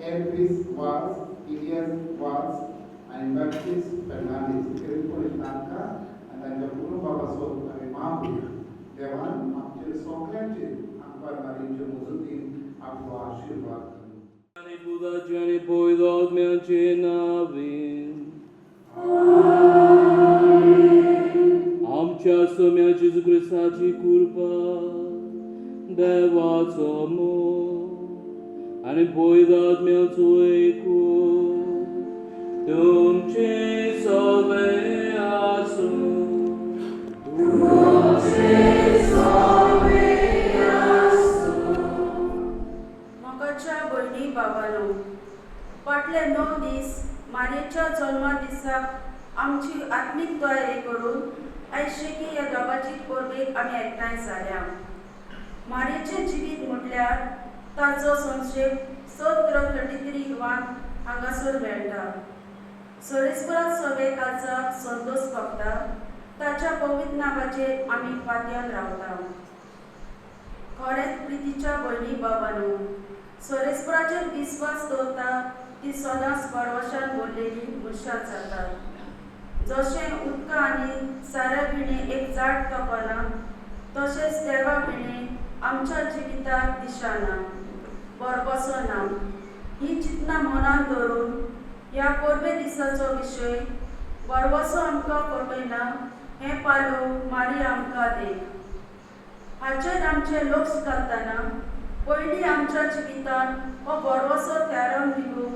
Elvis Walls, Ilias Walls, आणि Baptist Fernandes किरकोळ तांकां आनी तांच्या कुटुंबा पासून आमी माफ देवान आमचे सगळ्यांचे आंकवार मारींचे मजतीन आपलो आशीर्वाद आणि बुधाचे आणि पवित्र आत्म्याचे नावे आमच्या सोम्याची जेजू ख्रिस्ताची कृपा देवाचो मोग आणि पवित्र आत्म्याचो एकूण तुमचे सगळे आसूं मोगाच्या भयणी बाबांनो, फाटले 9 दीस मारयेच्या जल्मा दिसाक आमची आत्मीक तयारी करून आयशेकी ह्या दोगाची परबेक आमी एकठांय जाल्या. मारयेचें जिवीत म्हटल्यार ताचो संक्षेप स्तोत्र 33:1 हांगासर मेळटा. सोरेस्परा सवे काळजाक संतोष भोगता, ताच्या पवित्र नांवाचेर आमी पातयेन रावता. खरेंच प्रितीच्या भयणी बाबांनो, सोरेस्पराचेर विस्वास दवरता ती सदांच परवशान भरलेली मनशां जातात. जशें उदका आनी साऱ्या भिणे एक झाड कापना, तशेंच देवा भिणे आमच्या जिविताक दिशा ना, बरकोसो ना. ही चिंतना मनान दवरून ह्या परबे दिसाचो विशय बरवसो आमकां कळयना हें पालव मारी आमकां दे. हाचेर आमचे लक्ष घालतना पयलीं आमच्या जिवितान हो बरवसो त्यारम दिवूंक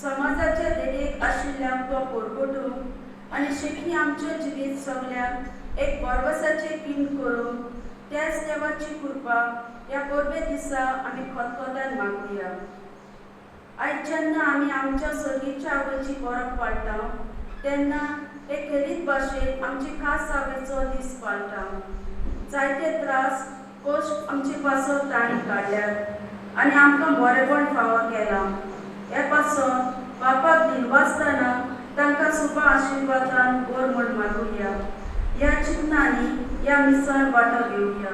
समाजाचे देगेक आशिल्ल्यांक तो परगटूंक आनी शेकी आमचें जिवीत सगल्यांक एक बरवसाचें पिंड करूंक त्याच देवाची कृपा ह्या परबे दिसा आमी खतखत्यान मागुया. आयज जेन्ना आमी आमच्या सर्गीच्या आवयची परब पाळटा तेन्ना एक खेरीत भाशेन आमची खास आवयचो दीस पाळटा. जायते त्रास कश्ट आमची पासत ताणी काडल्यात आनी आमकां बरेपण फावो केलां. हे पासत बापाक दिनवासतना तांकां सुपा आशिर्वादान वर म्हण मागुया. ह्या चिंतनांनी ह्या मिसान वांटो घेवया.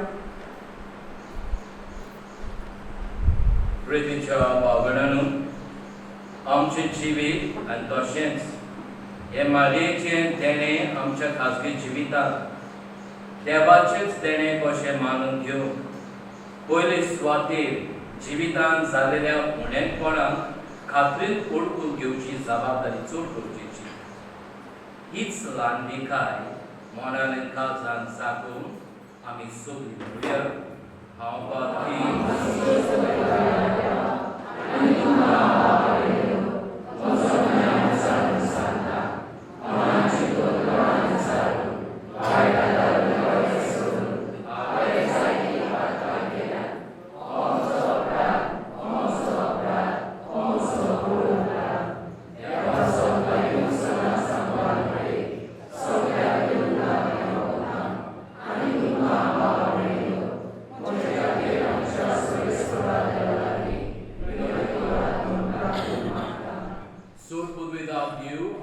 प्रितीच्या भावगणांनो, आमचे जिवीत आनी तशेंच हे मारयेचें देणें आमच्या खाजगी जिवितांत देवाचेंच देणें कशें मानून घेवंक पयले सुवातेर जिवितांत जाल्लेल्या उणेपणाक खात्रीन ओळखून घेवची जबाबदारी चड गरजेची. हीच ल्हानविकाय मनान काळजान जागून आमी सगळीं म्हणुया. हांव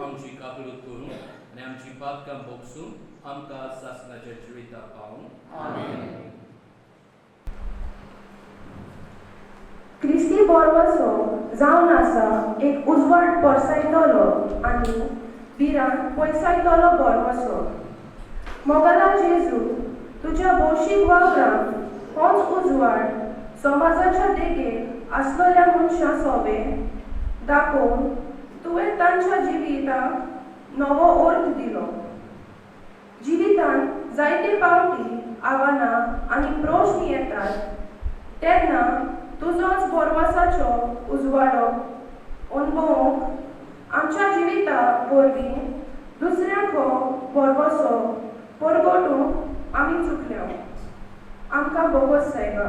आमची काकूळट करून आनी आमची पातकां भोगसून आमकां सासणाच्या जिविताक पावून आमीन. क्रिस्ती बरवसो जावन आसा एक उजवाड परसायतलो आनी बिरान पयसायतलो बरवसो. मोगला जेजू, तुज्या भौशीक वावरांत होच उजवाड समाजाच्या देगेक आसलेल्या मनशां सोबे दाखोवन तुवें तांच्या जिविताक नवो अर्थ दिलो. जिवितांत जायते फावटी आव्हानां आनी प्रश्न येतात तेन्ना तुजोच बरवसाचो उजवाडो अणभवूंक आमच्या जिविता वरवीं दुसऱ्यांक हो बरवसो परगटूंक आमी चुकल्यो. आमकां बोगस सायबा.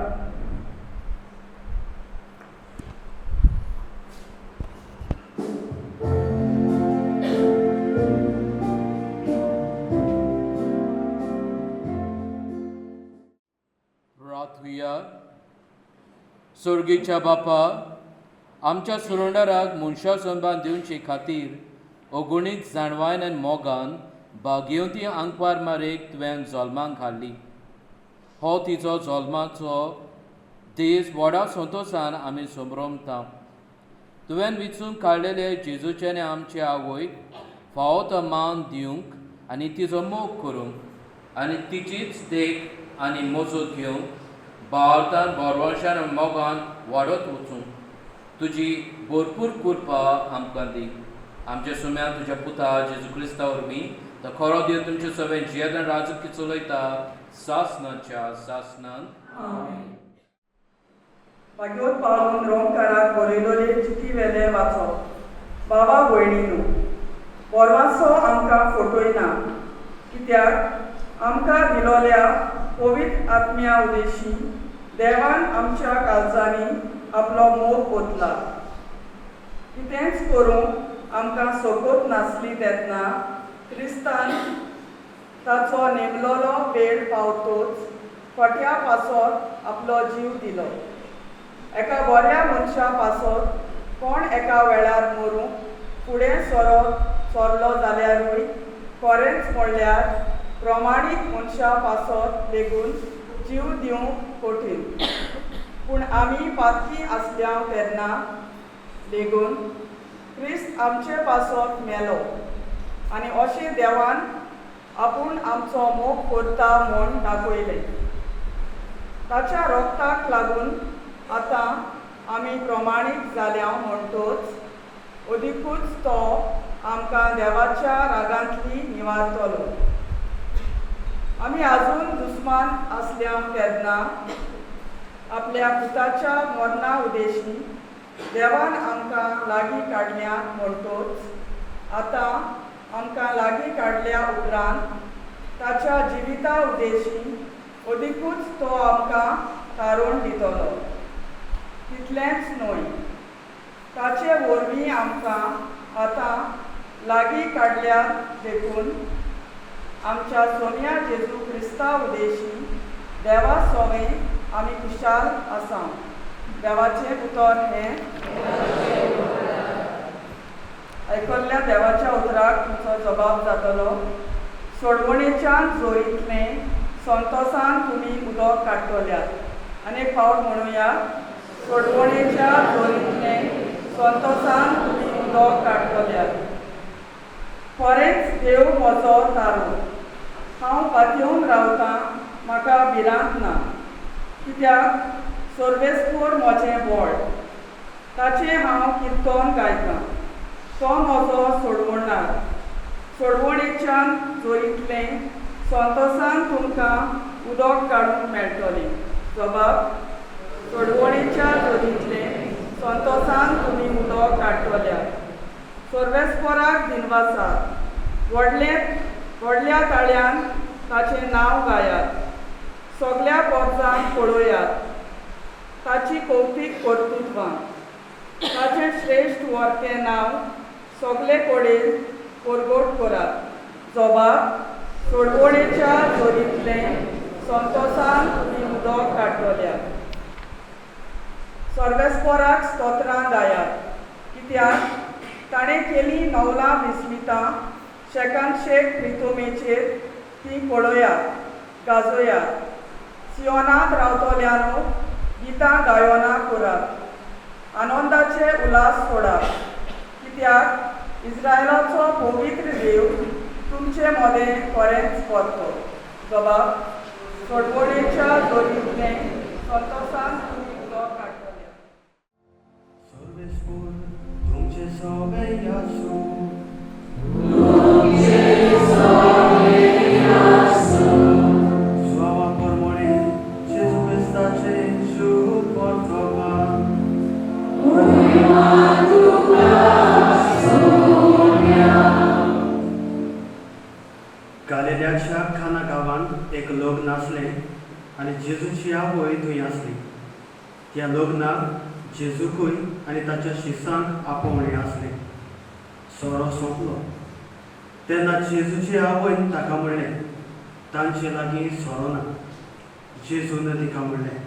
स्वर्गीच्या बापा, आमच्या सुरंडाराक मनशा सन्मान दिवचे खातीर अगुणीत जाणवायन आनी मोगान भाग्यवती आंकवार मारेक तुवें जल्माक हाडली. हो तिचो जल्माचो दीस व्हडा संतोशान आमी संभ्रमता. तुवें विचून काडलेले जेजूचे आनी आमचे आवयक फावो तो मान दिवंक आनी तिचो मोग करूंक आनी तिचीच देख आनी मजत घेवंक भारतान बोरवंशान आनी मोगान वाडत वचूंक तुजी भरपूर कृपा आमकां दी. आमच्या सुम्यान तुज्या पुता जेजू क्रिस्ता वरवीं तो खरो देव तुमचे सगळे जियेत आनी राजकी चलयता सासनाच्या सासनान. मागीर पावून रोमकाराक बरयलोले चिठी वेले वाचप. बाबा भयणीनो, बोरवासो आमकां फटयना, कित्याक आमकां दिलोल्या पवित्र आत्म्या उदेशी देवान आमच्या काळजांनी आपलो मोग ओतला. कितेंच करूंक आमकां सोबत नासली तेन्ना क्रिस्तान ताचो नेमलोलो वेळ पावतोच फाट्या पासत आपलो जीव दिलो. एका बऱ्या मनशा पासत कोण एका वेळार मरूंक फुडें सरलो जाल्यारूय खरेंच म्हणल्यार प्रमाणीत मनशा पासत लेगून जीव दिवंक कठीण. पूण आमी पातकी आसल्या तेन्ना लेगून क्रिस्त आमचे पासत मेलो आनी अशें देवान आपूण आमचो मोग करता म्हूण दाखयलें. ताच्या रोगताक लागून आतां आमी प्रमाणीत जाल्या म्हणटोच अदिकूच तो आमकां देवाच्या रागांतली निवारतलो. आमी आजून दुस्मान आसल्या तेन्ना आपल्या पुताच्या मरणा उदेशी देवान आमकां लागीं काडल्या म्हणटोच आतां आमकां लागीं काडल्या उपरांत ताच्या जिविता उदेशी अदिकूच तो आमकां तारण दितलो. तितलेंच न्हय, ताचे वरवीं आमकां आतां लागीं काडल्या देखून आमच्या सोम्या जेजू क्रिस्ता उदेशी देवा सोवे आमी खुशाल आसा. देवाचें उतर हें. आयकल्ल्या देवाच्या उतराक तुमचो जबाब जातलो. सोडवणेच्यान जोरींतलें संतोशान तुमी उदक काडटल्यात. आनी फावट म्हणुया, सोडवणेच्या जोरींतलें संतोशान तुमी उदक काडटल्यात. खरेंच देव म्हजो तारो. हांव पातयेवन रावतां, म्हाका भिरांत ना, कित्याक सर्वेस्पर म्हजें व्हड. ताचें हांव किर्तन गायतां. तो म्हजो सोडवणदार. सोडवणेच्यान जोरींतलें संतोशान तुमकां उदक काडूंक मेळटलें. जबाब. सोडवणेच्या जोरींतलें संतोशान तुमी उदक काडटल्यात. सर्वेस्पराक दिनवासार व्हडल्या ताळ्यान ताचें नांव गायात. सगल्या पोरसांक पळोवयात ताची कौतीक कर्तुत्वां. ताचें श्रेश्ठ वर्तें नांव सगले कडेन परगट करात. जबाब. सोडवणेच्या जोरींतलें संतोशान तुमी उदक काडटल्यात. सर्वेस्पराक स्तोत्रां गायात, कित्याक ताणें केली नवलां विस्मितां शेकांत शेक प्रितोमेचेर ती पळोवयात, गाजोयात. सियोनांत रावतल्यांनो गितां गायना करात. आनंदाचे उलास सोडात, कित्याक इस्रायलाचो पवित्र देव तुमचे मदें खरेंच परतो. जबाब. सोडवणेच्या जोरींतलें संतोशान तुमी उदक काडटल्यात. सर्वेस्पर तुमचे सगळे आसूं. गालिल्याच्या खाना गांवांत एक लग्न आसलें आनी जेजूची आवय थंय आसली. त्या लग्नाक जेजूकूय आनी ताच्या शिसांक आपोवणें आसलें. सोरो सोंपलो तेन्ना जेजूची आवयन ताका म्हणलें, तांचे लागीं सोरो ना. जेजून तिका म्हणलें,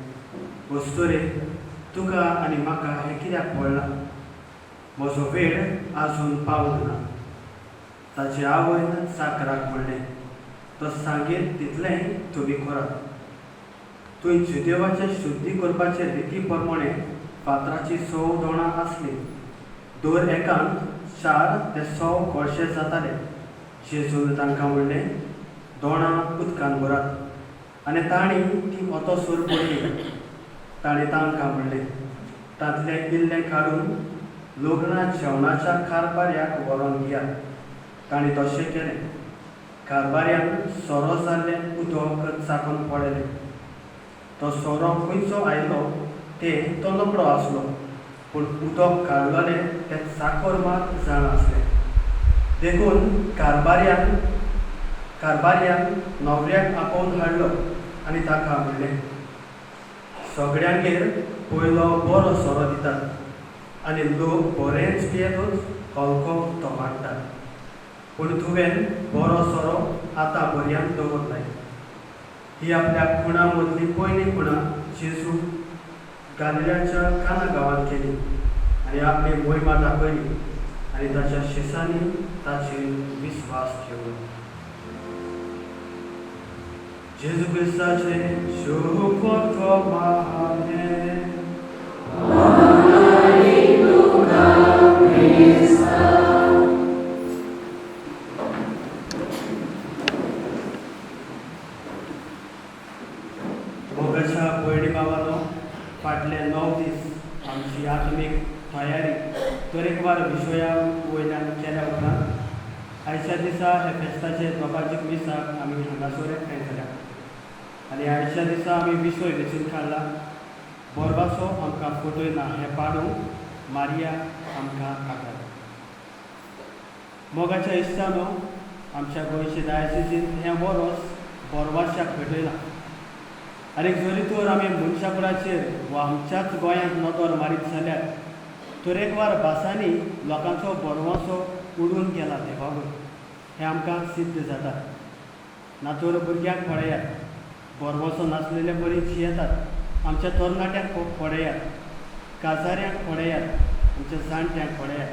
वस्तुरे तुका आनी म्हाका हें कित्याक पडलां? म्हजो वेळ आजून पावूंक ना. ताचे आवयन साकराक म्हणलें, तो सांगीत तितलेंय तुमी करात. थंय देवाचे शुद्धी करपाचे रिती प्रमाणे फातराची 6 दोणां आसली. दर एकाक 4 ते 6 वर्षे जाताले जेजून तांकां म्हणलें दोणां उदकान भरात आनी तांणी ती ओतोसर पडली. तांणी तांकां म्हणलें तांतले इल्लें काडून लग्ना जेवणाच्या कारबाऱ्याक व्हरोन घेयात. तांणी तशें केलें. कारबाऱ्यान सोरो जाल्लें उदक चाकून पडलें. तो सोरो खंयचो आयलो तो नकळो आसलो, पूण उदक काडलोलें तें चाकर मात जाण आसलें. देखून कारबाऱ्यान न्हवऱ्याक आपोवन हाडलो आनी ताका म्हणलें सगळ्यांगेर पयलो बरो सोरो दितात आनी लोक बरेंच पियेतूच हलको तो मांडटात, पूण तुवें बरो सोरो आतां पर्यंत दवरलाय. ही आपल्या खुणा मदली पयली खुणा जेजू गालिल्याच्या काना गांवांत केली आनी आपली मोहिमा दाखयली आनी ताच्या शिसांनी ताचेर विस्वास ठेवलो. जेजू क्रिस्ताचे शोक माने मोगाच्या पयली बाबानो फाटले 9 दीस आमची आत्मीक तयारी तरेकवार विशया वयल्यान केल्या उपरांत आयच्या दिसा हे फेस्ताचे दोपाजीक मिसाक आमी हांगासर एकठांय जाल्या आनी आयच्या दिसा आमी विशय वेंचून काडला. बोरबासो आमकां फटयना हें पाडूंक मारिया आमकां आकार. मोगाच्या इश्टानो आमच्या गोंयचे डायसिसीन हें वरोस बोरबाशाक भेटयना आनी जरी तर आमी मनशाकुळाचेर वा आमच्याच गोंयांत नदर मारीत जाल्यार तरेकवार भासांनी लोकांचो बोरवासो उडून गेला देवावर हें आमकां सिद्ध जाता. ना तर भुरग्यांक पळयात, बोरवासो नासलेले बरीच येतात, आमच्या तरणाट्यांक पळयात, काजाऱ्यांक पळयात, आमच्या जाणट्यांक पळयात.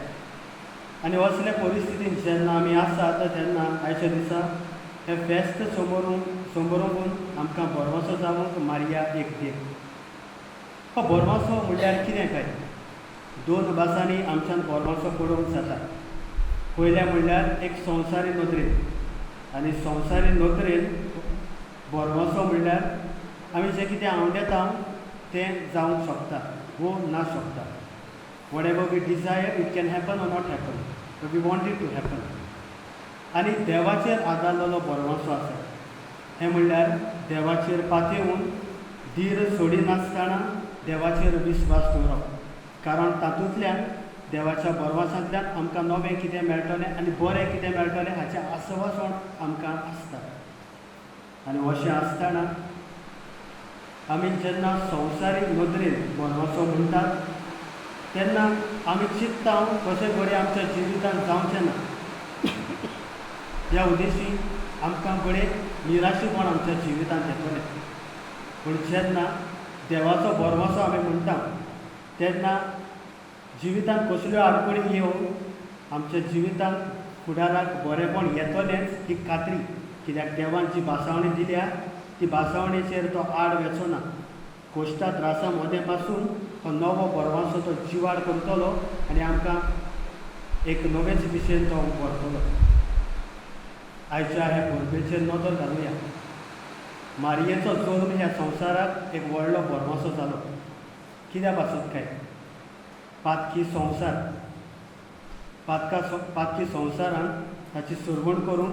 आनी असले परिस्थितीन जेन्ना आमी आसात तेन्ना आयच्या दिसा हे फेस्त समोरून आमकां बोरवासो जावंक मारिया एक देख. हो बोरवासो म्हणल्यार कितें काय? 2 भासांनी आमच्यान बोरवासो पळोवंक जाता. पयलें म्हणल्यार एक संवसारी नदरेन आनी संवसारी नदरेन बोरवासो म्हणल्यार आमी जें कितें आवडटा तें जावंक शकता वो ना शकता. whatever we desire it can happen or not happen, but we want it to happen. आनी देवाचेर आदारलेलो बोरवासो आसा. हें म्हणल्यार देवाचेर पातयेवन धीर सोडिनासतना देवाचेर विस्वास दवरप, कारण तातूंतल्यान देवाच्या बोरवासांतल्यान आमकां नवें कितें मेळटलें आनी बरें कितें मेळटलें हाचें आसवासण आमकां आसता. आनी अशें आसतना आमी जेन्ना संवसारीक नदरेन बोरवासो म्हणटात तेन्ना आमी चिंतता कशें घडये आमच्या जिवितांत जावचें ना. ह्या उद्देशी आमकां घडये निराशेपण आमच्या जिवितांत येतलें. पूण जेन्ना देवाचो बोरवासो आमी म्हणटा तेन्ना जिवितांत कसल्यो आडखळी येवं आमच्या जिवितांत फुडाराक बरेंपण येतलेंच ही खात्री. कित्याक देवान जी भासावणी दिल्या ती भासावणेचेर तो आड वेचना. कोश्टा त्रासा मदें पासून हो नवो बोरवासो तो जिवाड करतलो आनी आमकां एक नवेच दिशेन तो व्हरतलो. आयच्या ह्या परबेचेर नदर घालुया. मारयेचो जल्म ह्या संवसाराक एक व्हडलो बोरवासो जालो. कित्याक पासून काय? पातकी संवसारान ताची सरवण करून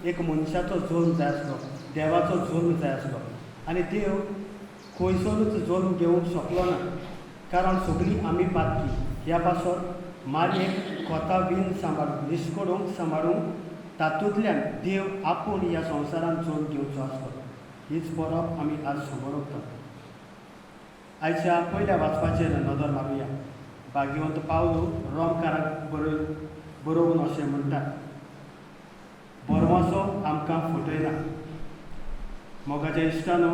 एक मनशाचो जल्म जाय आसलो, देवाचो जल्म जाय आसलो. आनी देव खंयसरूच जल्म घेवंक शकलो ना, कारण सगळीं आमी पातकी. ह्या पासत मारयेक कोता बीन निश्कोडूंक सांबाळूंक तातूंतल्यान देव आपूण ह्या संवसारांत जल्म घेवचो आसलो. हीच बरोवप आमी आज समोरता. आयच्या पयल्या वाचपाचेर नदर मारुया. भाग्यवंत पावलो रोमकाराक बरोवन अशें म्हणटा, बोरवासो आमकां फटयना. मोगाच्या इश्टानो,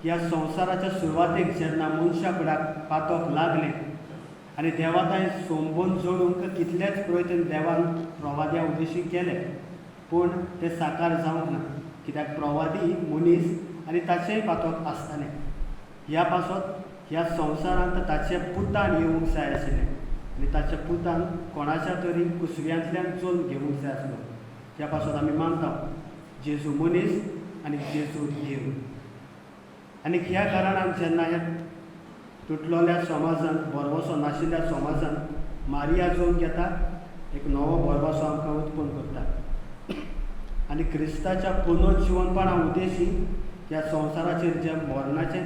ह्या संवसाराच्या सुरवातेक जेन्ना मनशा फुड्याक पातोक लागलें आनी देवा तांय सोंबून जोडूंक कितलेच प्रयत्न देवान प्रवाद्या उद्देशी केले, पूण ते साकार जावंक ना. कित्याक प्रवादी मनीस आनी ताचेंय पातोक आसतालें. ह्या पासत ह्या संवसारांत ताचें पुतान येवंक जाय आशिल्लें, आनी ताच्या पुतान कोणाच्या तरी कुसव्यांतल्यान चोल घेवंक जाय आसलो. त्या पासून आमी मानता जेजू मनीस आनी जेजू देव. आनी ह्या कारणान जेन्ना ह्या तुटलोल्या समाजांत बरवसो नाशिल्ल्या समाजांत मारिया जोन घेता एक नवो बरवसो आमकां उत्पन्न करता. आनी क्रिस्ताच्या पुनर्जिवनपणा उद्देशी ह्या संवसाराचेर जे मरणाचें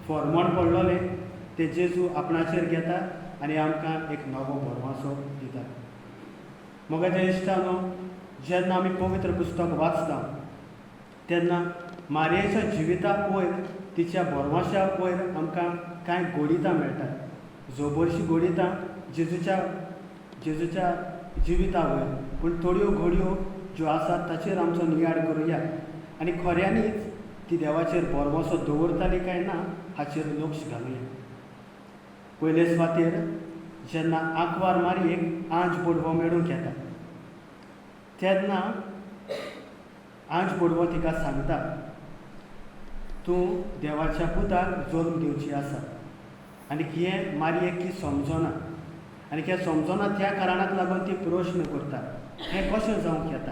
फर्मण पडलोलें ते जेजू आपणाचेर घेता आनी आमकां एक नवो बरवसो दिता. मोगाच्या इश्टानो, जेन्ना आमी पवित्र पुस्तक वाचता तेन्ना मारयेच्या जिविता वयर तिच्या बरवश्या वयर आमकां कांय घोडितां मेळटात. जोबरशीं घोडितां जेजूच्या जिविता वयर, पूण थोड्यो घडयो ज्यो आसात ताचेर आमचो नियाळ करुया आनी खऱ्यांनीच ती देवाचेर बरवसो दवरताली काय ना हाचेर लक्ष घालुया. पयले सुवातेर जेन्ना आंकवार मारयेक आंज पडवो मेळूंक येता तेन्ना आंज पडवो तिका सांगता, तूं देवाच्या पुताक जल्म दिवची आसा. आनी हें मारयेक ती समजना आनी हें समजना त्या कारणाक लागून ती प्रश्न करता, हें कशें जावंक येता.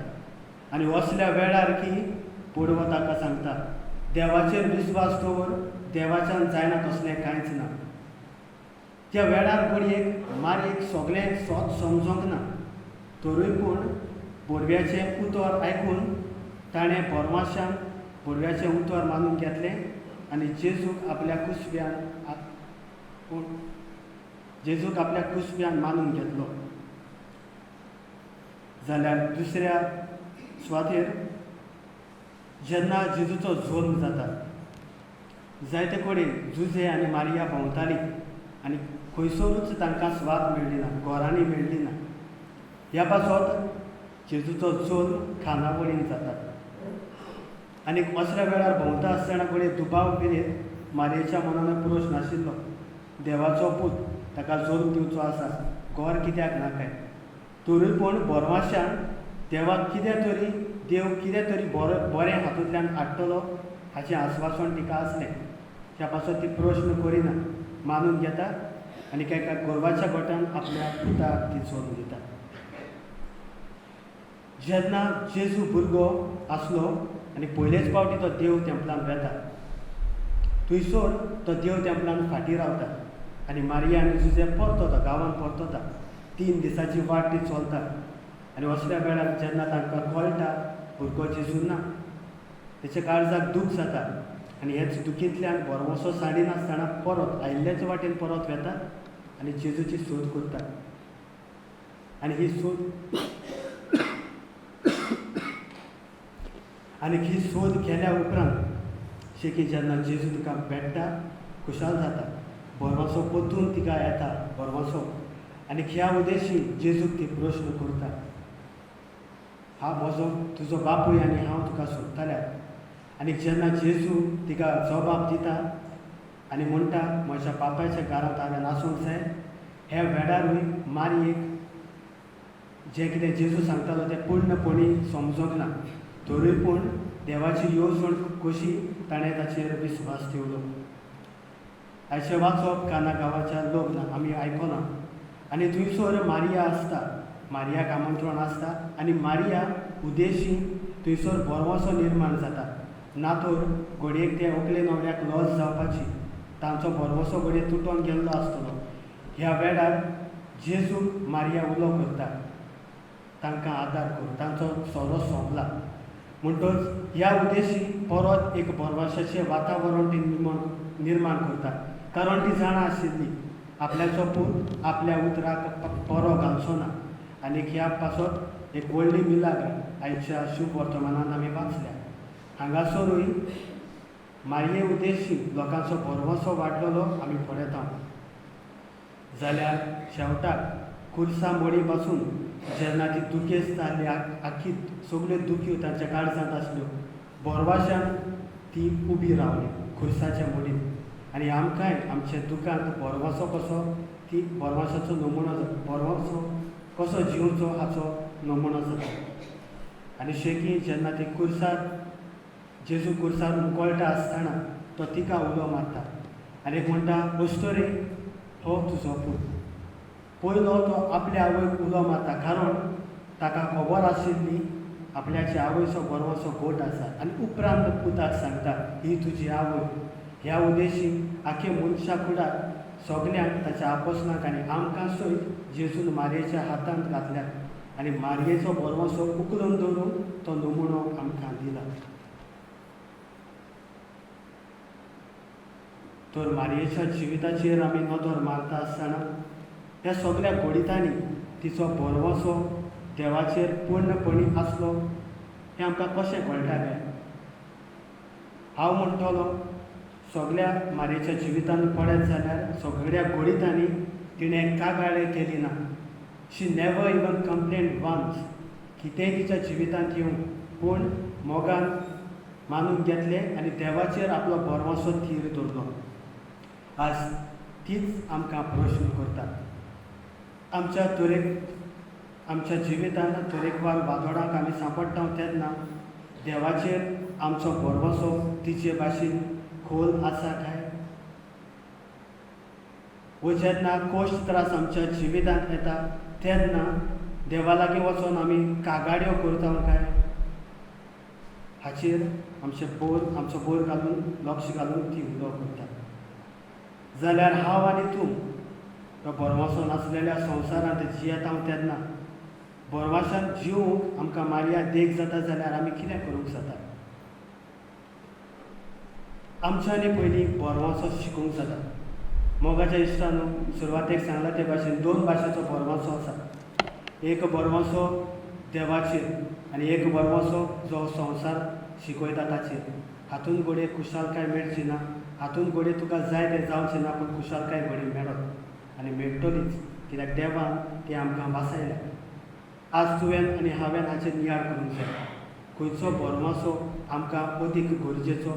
आनी असल्या वेळार की पडवो ताका सांगता, देवाचेर विस्वास दवर, देवाच्यान जायना तसलें कांयच ना. त्या वेळार घडयेक मारयेक सगळें सोत समजोंक ना. तरूय पूण पडव्याचें उतर आयकून ताणें बरवश्यान पडव्याचें उतर मानून घेतलें आनी जेजूक आपल्या कुसब्यान मानून घेतलो. जाल्यार दुसऱ्या सुवातेर जेन्ना जेजूचो जल्म जाता जायते कडेन जुजे आनी मारिया भोंवताली आनी खंयसरूच तांकां स्वाद मेळ्ळी ना, घरांनी मेळ्ळी ना. ह्या पासत जेजूचो जल्म खानावळीन जाता. आनी असल्या वेळार भोंवता आसतना कडेन दुबाव पिरेत मारयेच्या मनान प्रश्न नाशिल्लो, देवाचो पूत ताका जल्म दिवचो आसा, घर कित्याक ना काय. तरी पूण बरवश्यान देवाक देव कितें तरी बरें हातूंतल्यान हाडटलो हाचें आस्वासन तिका आसलें. त्या पासून ती प्रश्न करिना, मानून घेता आनी एका गोरवाच्या गोठान आपल्या पुताक ती जल्म दिता. जेन्ना जेजू भुरगो आसलो आनी पयलेच फावटी तो देव तेंपलान वेता, थंयसर तो देव तेंपलान फाटीं रावता आनी मारिया आनी जुजे परतता, गांवांत परतता. 3 दिसांची वाट ती चलता आनी असल्या वेळार जेन्ना तांकां कळटा भुरगो जेजू ना, तेच्या काळजाक दूख जाता आनी हेच दुखींतल्यान बरवसो साडिनासतना परत आयिल्लेच वाटेन परत वेता आनी जेजूची सोद करता. आनी ही सोद केल्या उपरांत शेकी जेन्ना जेजू तिका भेटता, खुशाल जाता, बरवसो परतून तिका येता बरवसो. आनी ह्या उद्देशी जेजूक ती प्रश्न करता, तुजो बापूय आनी हांव तुका सोदताल्या. आनी जेन्ना जेजू तिका जबाब दिता आनी म्हणटा म्हज्या बापायच्या घरांत हांवें आसूंक जाय, ह्या वेळारूय मारयेक जें कितें जेजू सांगतालो तें पूर्णपणी समजोंक ना. तरी पूण देवाची येवजण कशी ताणें ताचेर विस्वास ठेवलो. हाचें वाचप काना गांवाच्या लग्न आमी आयकलां आनी थंयसर मारिया आसता, मारियाक आमंत्रण आसता आनी मारिया उद्देशी थंयसर बरवसो निर्माण जाता. ना तर घडयेक ते व्हंकले न्हवऱ्याक लज जावपाची, तांचो बरवसो घडये तुटोन गेल्लो आसतलो. ह्या वेळार जेजूक मारिया उलो करता, तांकां आदार कर, तांचो सोरो सोंपला. म्हणटच ह्या उद्देशी परत एक बरवशाचें वातावरण ती निर्माण करता. कारण ती जाणा आशिल्ली आपल्याचो पूत आपल्या उतराक परो घालचो ना. आनी ह्या पासत एक व्हडली मिलाग्र आयच्या शुभ वर्तमानांत आमी वाचल्या. हांगासरूय मारये उद्देशी लोकांचो बरवसो वाडलेलो आमी पळयता. जाल्यार शेवटाक खुर्सा मडी पासून जेन्ना ती दुखेस्त जाल्ली, आख्खी सगल्यो दुख्यो तांच्या काळजांत आसल्यो, बरवश्यान ती उबी रावली खुर्साच्या मडीन. आनी आमकांय आमच्या दुखांत बरवसो कसो, ती बरवशाचो नमुनो जाता, बरवसो कसो जिवचो हाचो नमुनो जाता. आनी शेकी जेन्ना ती जेजू खुर्सार मुकोळटा आसतना तो तिका उलो मारता आनी म्हणटा, अस्तोरे हो तुजो पूत. पयलो तो आपल्या आवयक उलो मारता, कारण ताका खबर आशिल्ली आपल्याची आवयचो बरोसो गोठ आसा, आनी उपरांत पुताक सांगता ही तुजी आवय. ह्या उद्देशीक आख्या मनशा कुडाक सगल्यांक ताच्या आपोसनाक आनी आमकां सयत जेजून मारयेच्या हातांत घातल्यात आनी मारयेचो बरोसो उखलून दवरून तो नमुनो आमकां दिला. तर मारयेच्या जिविताचेर आमी नदर मारता आसतना त्या सगळ्या घोडितांनी तिचो बरोसो देवाचेर पूर्णपणी आसलो हें आमकां कशें कळटालें? हांव म्हणटलो, सगळ्या मारयेच्या जिवितांत पळयत जाल्यार सगळ्या घोडितांनी तिणें कागाळे केली ना. शी नेवर इवन कंप्लेंड वन्स. कितेंय तिच्या जिवितांत येवं, पूण मोगान मानून घेतलें आनी देवाचेर आपलो बरोसो थीर दवरलो. आज तीच आमकां प्रश्न करता. आमच्या जिवितांत तरेकवार वादोळांक आमी सांपडटा तेन्ना देवाचेर आमचो बरोसो तिचे भाशेन खोल आसा काय? वो जेन्ना कोश्ट त्रास आमच्या जिवितांत येता तेन्ना देवा लागीं वचून आमी कागाड्यो करता काय? हाचेर आमचो बोर घालून लक्ष घालून ती उलो करता. जाल्यार हांव आनी तूं तो बरोसो नासलेल्या संवसारांत जियेता तेन्ना बरोवाशान जिवूंक आमकां मारया देख जाता जाल्यार आमी कितें करूंक जाता? आमच्यांनी पयलीं बरोसो शिकूंक जाता. मोगाच्या इश्टानो, सुरवातेक सांगला ते भाशेन 2 भाशेचो बरोसो आसा. एक बरोसो देवाचेर आनी एक बरोसो जो संवसार शिकयता ताचेर. हातून घोडये खुशालकाय मेळची ना, हातून घोडये तुका जाय तें जावचें ना, पूण खुशालकाय घोडी मेळत आनी मेळटलीच, कित्याक देवान ती आमकां वासयल्या. आज तुवें आनी हांवें हाचेर नियाळ करूंक जाय. खंयचो बरोसो आमकां अदीक गरजेचो,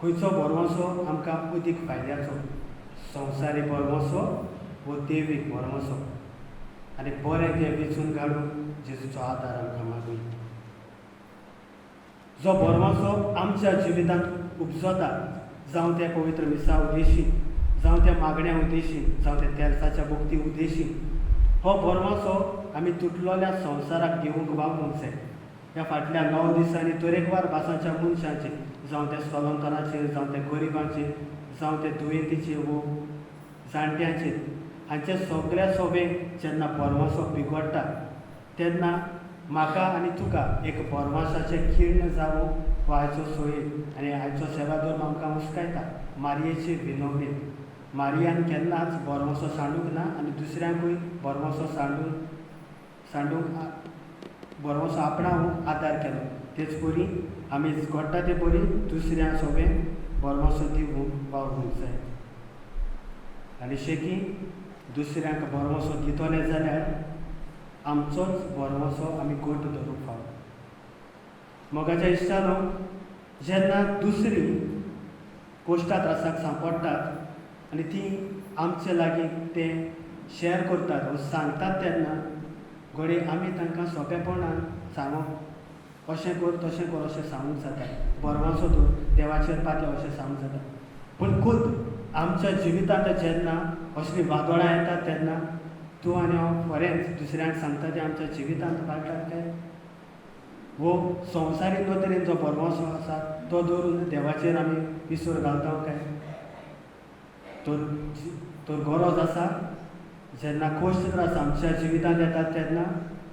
खंयचो बरोसो आमकां अदीक फायद्याचो, संवसारी बरोसो वो देवीक बरोसो. आनी बरें तें वेचून काडून जेजूचो आदार आमकां मागूया. जो बरोसो आमच्या जिवितांत उपजता, जावं ते पवित्र मिसा उद्देशीन, जावं त्या मागण्या उद्देशीन, जावं त्या तेलसाच्या भक्ती उद्देशीन, हो बरोसो आमी तुटलेल्या संवसाराक घेवंक वावरूंक जाय. ह्या फाटल्या 9 दिसांनी तरेकवार भासांच्या मनशांचेर, जावं ते स्थलंतराचेर, जावं ते गरिबांचेर, जावं ते दुयेंतीचेर वो जाणट्यांचेर, हांचे सगळ्या सोबेक जेन्ना बरोसो बिगडटा तेन्ना म्हाका आनी तुका एक बरोसाचें खिण्ण जावं हो आयचो सोयेक आनी आयचो सेवाधर्म आमकां उस्कायता. मारयेचे विनवणेंत मारयान केन्नाच बरोसो सांडूंक ना आनी दुसऱ्यांकूय बरोसो सांडूंक बरोसो आपणावंक आदार केलो. तेच परी आमी घडटा ते परी दुसऱ्या सोबेक बरोसो दिवंक वावरूंक जाय. आनी शेकी दुसऱ्यांक बरोसो दितले जाल्यार आमचोच बरोसो आमी गोठ धरूंक फाव. मोगाच्या इश्टानो, जेन्ना दुसरी कोश्टा त्रासाक सांपडटात आनी ती आमचे लागीं ते शेअर करतात वा सांगतात तेन्ना घोडये आमी तांकां सोंपेपणान सांगप, अशें कर तशें कर अशें सांगूंक जाता. बरोसो दवर, देवाचेर पातय अशें सांगूंक जाता. पूण खूद आमच्या जिवितांत जेन्ना असलीं वादोळां येतात तेन्ना तूं आनी हांव खरेंच दुसऱ्यांक सांगता तें आमच्या जिवितांत पाळटात काय? वो संवसारी नदरेन जो बरोसो आसा तो दवरून देवाचेर आमी विसर घालता काय? तर गरज आसा जेन्ना कोश्ट त्रास आमच्या जिवितांत येतात तेन्ना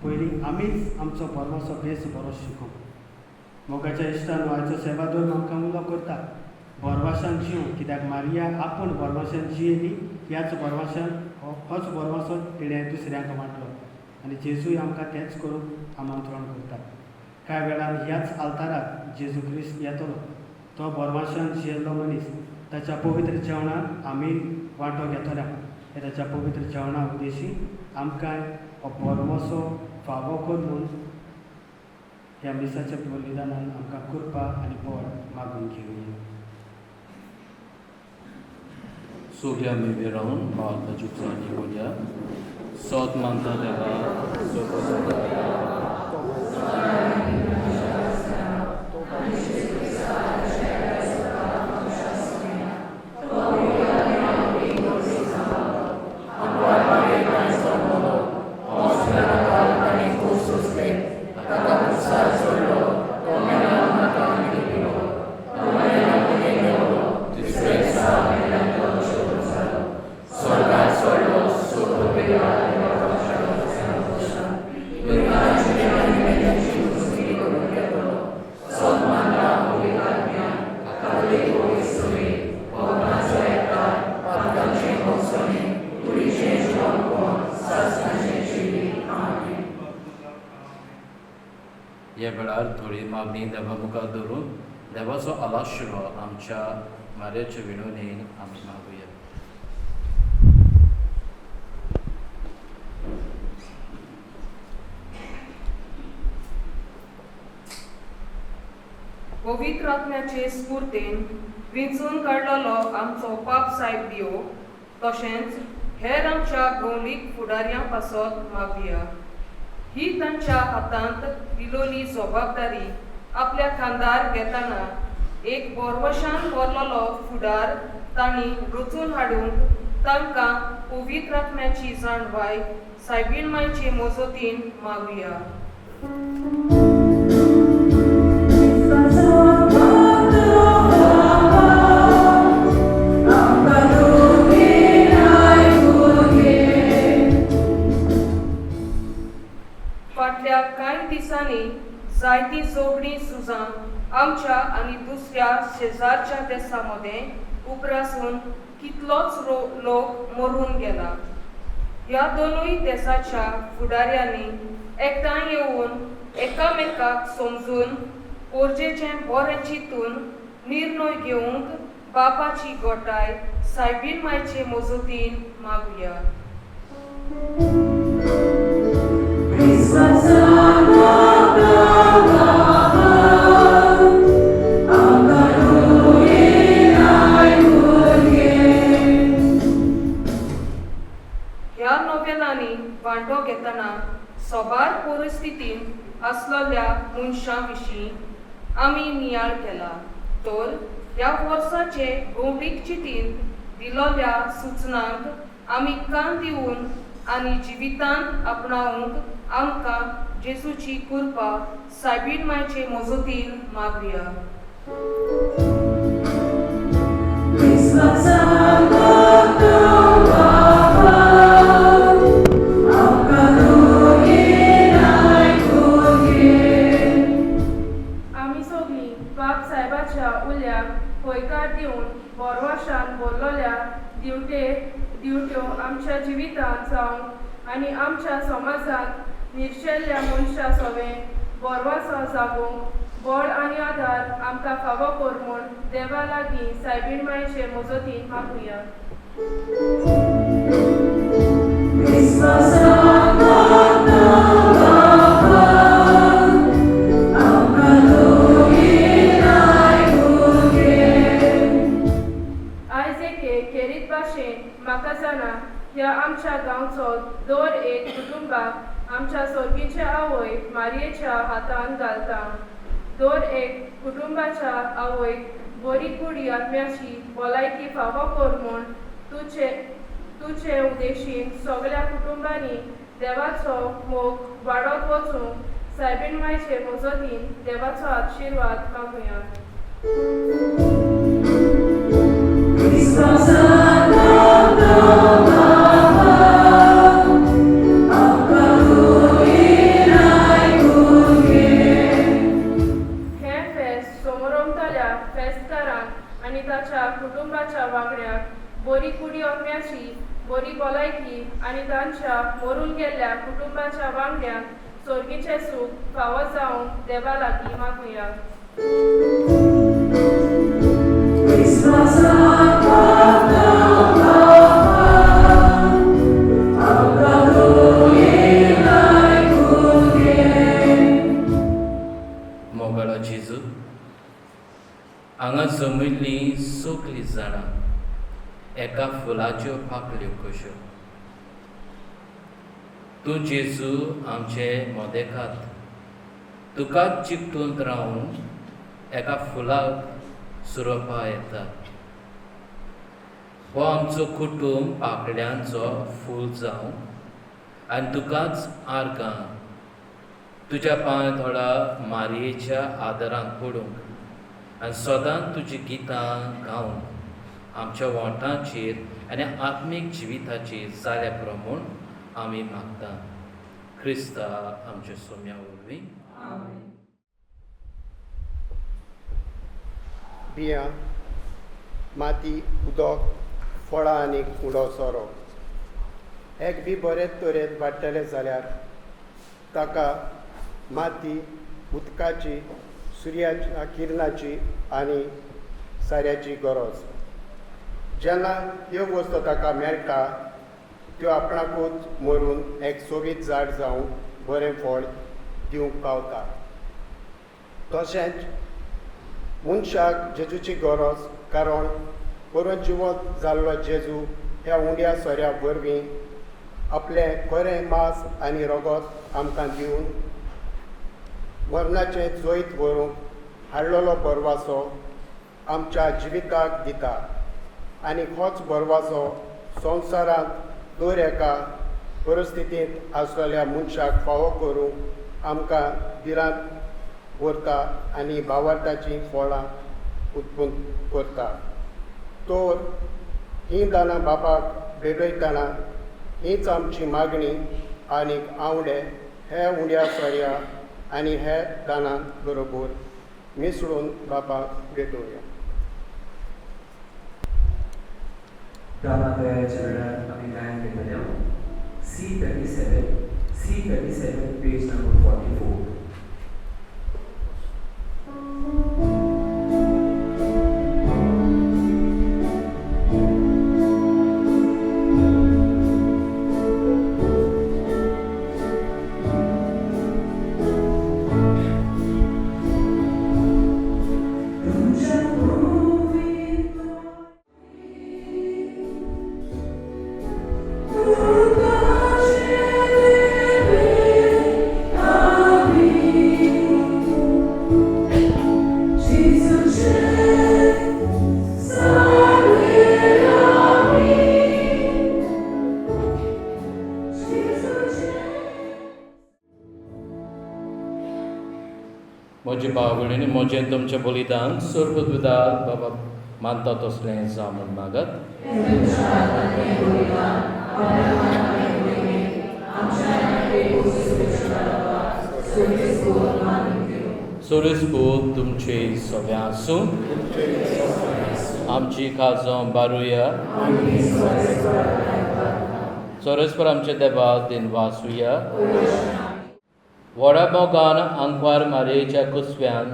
पयलीं आमीच आमचो बरोसो बेस बरो शिकोवप. मोगाच्या इश्टान आयचो सेवाधर्म आमकां उलो करता बरोवाशान जिवंक, कित्याक मारया आपूण बरोवाशान जियेली. ह्याच बरोवाशान होच बरोसो तिणें दुसऱ्यांक वांटलो आनी जेजूय आमकां तेंच करूंक आमंत्रण करता. कांय वेळान ह्याच आल्ताराक जेजू क्रिस्त येतलो. तो बरोवाशान जियेल्लो मनीस ताच्या पवित्र जेवणाक आमी वांटो घेतल्या. हे ताच्या पवित्र जेवणा उद्देशी आमकां हो बरोसो फावो करून ह्या मिसाच्या बलिदानान आमकां कृपा आनी बळ मागून घेवया. सोग्या मेवे रावन बाळका जुगसांनी बोलया सोत मानता तेका Amen. ह्या वेळार थोडी मागणी देवा मुखार दवरून देवाचो आलाशिरो आमच्या मार्याच्या विणवणेन आमी मागुया. पवित्र आत्म्याचे स्फूर्तेन विंचून काडलेलो आमचो पाप साहेब दियो तशेंच हेर आमच्या गौणीक फुडाऱ्यां पासत मागुया. ही तांच्या हातांत दिलोली जबाबदारी आपल्या खांदार घेतना एक बोरवशान व्हरलेलो फुडार तांणी रचून हाडूंक तांकां पवित्र आत्म्याची जाणवाय सायबीण मायचे मजतीन मागुया. फाटल्या कांय दिसांनी जायती जोडणी झुजां आमच्या आनी दुसऱ्या शेजारच्या देशांमध्ये उपरासून कितलोच लोक मरून गेला. ह्या दोनूय देशाच्या फुडाऱ्यांनी एकठांय येवन एकामेकाक समजून पोरजेचें बरें चिंतून निर्णय घेवंक बापाची गोठाय सायबीण मायचे मजतीन मागुया. ह्या नोवेलांनी वांटो घेतना सोबार परिस्थितीन आसलेल्या मनशां विशीं आमी नियाळ केला. तर ह्या वर्साचे गौडीक चिटीन दिलोल्या सुचनांक आमी कान दिवन आनी जिवितांत आपणावंक आमकां जेजूची कृपा सायबीण मायचे मजतीन मागुया. आमी सगळीं बाप साहेबाच्या उल्याक होयकार दिवन बोरवाशान बोरलोल्या दिवट्यो आमच्या जिवितांत जावंक आनी आमच्या समाजांत निर्शेल्ल्या मनशां सवें बोरवासो जागोवंक बळ आनी आदार आमकां फावो कर म्हूण देवा लागीं सायबीण मायचे मजतीन मागुया. आयज एके खेरीत भाशेन म्हाका जाणा ह्या आमच्या गांवचो दर एक कुटुंबाक आमच्या सोर्गीचे आवय मारयेच्या हातान घालता. दर एक कुटुंबाच्या आवयक बरी कुडी आत्म्याची भलायकी फावो कर म्हूण तुचे उदेशीन सगळ्या कुटुंबांनी देवाचो मोग वाडत वचूंक सायबीण मायचे मजतीन देवाचो आशिर्वाद मागुया. हें फेस्त समोरंतल्या फेस्तकारांक आनी ताच्या कुटुंबाच्या वांगड्याक बरी कुडी आत्म्याची बरी भलायकी आनी तांच्या मरून गेल्ल्या कुटुंबाच्या वांगड्यांक सोर्गीचें सूख फावो जावंक देवा लागीं मागुया. मोगळा जेजू हांगा जमिल्लीं सगळीं जाणां एका फुलाच्यो पाकळ्यो कश्यो. तूं जेजू आमचे मोदेकात तुकाच चिकटून रावून एका फुलाक सुरोवपा येता. हो आमचो कुटुंब पाकळ्यांचो फूल जावं आनी तुकाच आर्गां तुज्या पांय थोडा मारयेच्या आदारांत पडूंक आनी सदांच तुजीं गितां गावन आमच्या वोंटांचेर आनी आत्मीक जिविताचेर जाल्या प्रमाण आमी मागता. क्रिस्ता आमच्या सोम्या वरवीं. बियां माती उदक फळां आनी उडो सोरो एक बी बरेच तरेन वाडटले जाल्यार ताका माती उदकाची, सुर्याच्या किरणाची आनी साऱ्याची गरज. जेन्ना ह्यो वस्तू ताका मेळटा त्यो आपणाकूच मरून एक सोबीत झाड जावन बरें फळ दिवंक पावता. तशेंच मनशाक जेजूची गरज, कारण परजिवंत जाल्लो जेजू ह्या उंड्या सोऱ्या वरवीं आपलें खरें मांस आनी रगत आमकां दिवन मरणाचें जैत व्हरूंक हाडलेलो बरवासो आमच्या जिविताक दिता. आनी होच बरवासो संवसारांत दर एका परिस्थितींत आसलेल्या मनशाक फावो करूंक आमकां भिरांत व्हरता आनी भावार्थाचीं फळां उत्पन्न करता. तर हीं दानां बापाक भेटयतना हीच आमची मागणी आनीक आवडे हे उंड्या सोऱ्या आनी हे दानां बरोबर मिसळून बापाक भेटोवया. रामादयाच्या वेळार आमी गायन घेतल्या C37 पेज नंबर 44. म्हजी भाव भयणींनी म्हजें तुमचें बलिदान सर्वविदात बाबा मानता तसलें जावं म्हूण मागत. सोरेस्पूत तुमचे सव्या आसूं. आमची काळजां बारुया. सोरेस्पर आमचे देवाक दिन वासुया. व्हडा मोगान आंकवार मारयेच्या कुसव्यान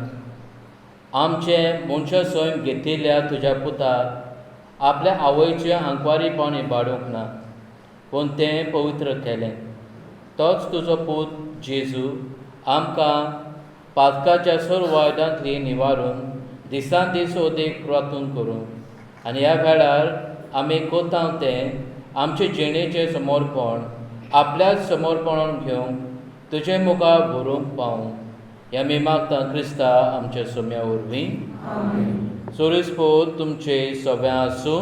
आमचे मनशा स्वयं घेतिल्ल्या तुज्या पुताक आपल्या आवयचें आंकवारीपण इबाडूंक ना, पूण तें पवित्र केलें. तोच तुजो पूत जेजू आमकां पातकाच्या सर्व वायटांतली निवारून दिसान दीस ओदेक प्रार्थना करूंक आनी ह्या वेळार आमी कोतांव तें आमचे जिणेचें समर्पण आपल्याच समर्पणान घेवंक तुजे मुखार व्हरूंक पावूं. ह्या मी मागता क्रिस्ता आमच्या सोम्या वरवीं. सोरेस्पोत तुमचे सव्या आसूं.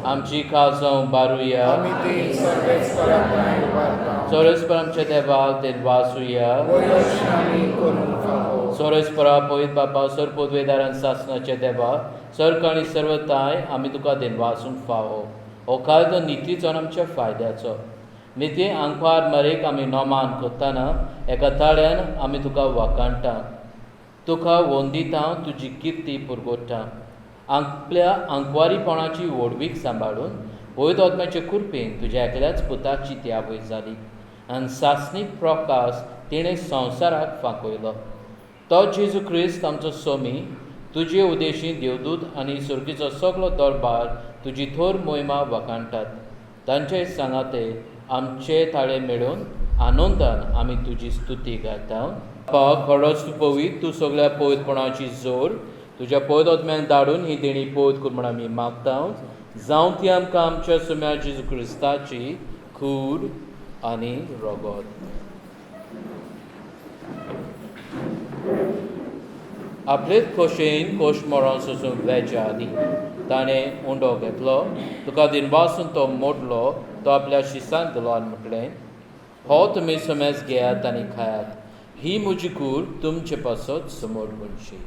आमची काळजां बारुया. सोरेस्पर आमच्या देवाक देन वासुया. सोरेस्परा पवित्र बापा सरपोतवेदारान सासणाचे देवा सर्क आनी सर्वताय आमी तुका देन वासून फावो. हो कायदो निती जावन आमच्या फायद्याचो. निती आंकवार मारेक आमी नोमान करतना एका ताळ्यान आमी तुका वाकाणटा. तुका वंदिता, तुजी किर्ती पुरगोडटा. आपल्या आंकवारीपणाची व्हडवीक सांबाळून वैद आत्म्याचे कृपेन तुज्या एकल्याच पुताची ती आवय जाली आनी सासणीक प्रकाश तिणें संवसाराक फांकयलो. तो जेजू क्रिस्त आमचो सोमी तुजे उदेशी देवदूत आनी सुर्गीचो सगळो दरबार तुजी थोर मोहिमा वखाणटात. तांचे सांगाते आमचे ताळे मेळून आनंदान आमी तुजी स्तुती गायता. खरोच तूं पवित्र, तूं सगळ्या पवित्रपणाची जोर तुज्या पवित्र आत्म्यान धाडून ही देणी पवित्र कर म्हण आमी मागता. जावं ती आमकां आमच्या सोम्या जेजू क्रिस्ताची खूड आनी रगत. आपलेच खोशेन खोश मोरान सोसून वेच्या आदी ताणें उंडो घेतलो. तुका दिनवासून तो मोडलो, तो आपल्या शिसान दिलो आनी म्हटलें, हो तुमी समेज घेयात आनी खायात. ही म्हजी कूड तुमचे पासत समोर म्हणशी.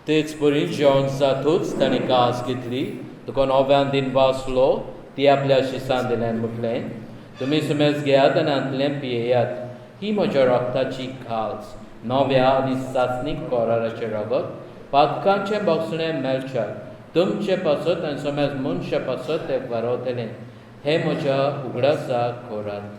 तेच बरी जेवण जातूच ताणें कास घेतली. तुका नव्यान दिन वाचलो, ती आपल्या शिसान दिल्यान म्हटलें, तुमी समेज घेयात आनी आंतलें पियेयात. ही म्हज्या रक्ताची खास, नव्या आनी सासणीक कोराराचें रगत पातकांचें बोगसणें मेळच्या तुमचें पासत आनी समज मनशा पासत तें वारोवतलें हे म्हज्या उगडासा खोरांत.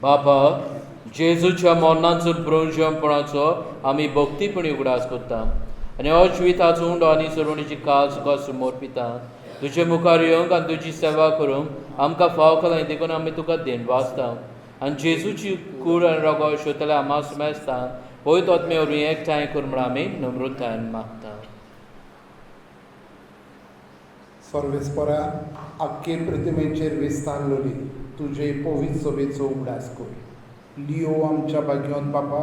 बाबा, जेजूच्या मरणाचो ब्रोंजपणाचो आमी भक्तीपणी उगडास करता आनी अश्विताचो उंडो आनी सरुणीची काळ सुखा समोर पिता. तुजे मुखार येवंक आनी तुजी सेवा करूंक आमकां फाव कलाय देखून आमी तुका देण वाचता आनी जेजूची कूड आनी रगत शोतले आमा सुमेस्ता पळयत आत्मे वरवीं एकठांय कर म्हण आमी नम्रतायेन मागता. सर्वेस्परा आख्खे प्रतिमेचेर विस्तारलोली तुजे पवित्र सभेचो उगडास कर. लिओ आमच्या भाग्यवंत बापा,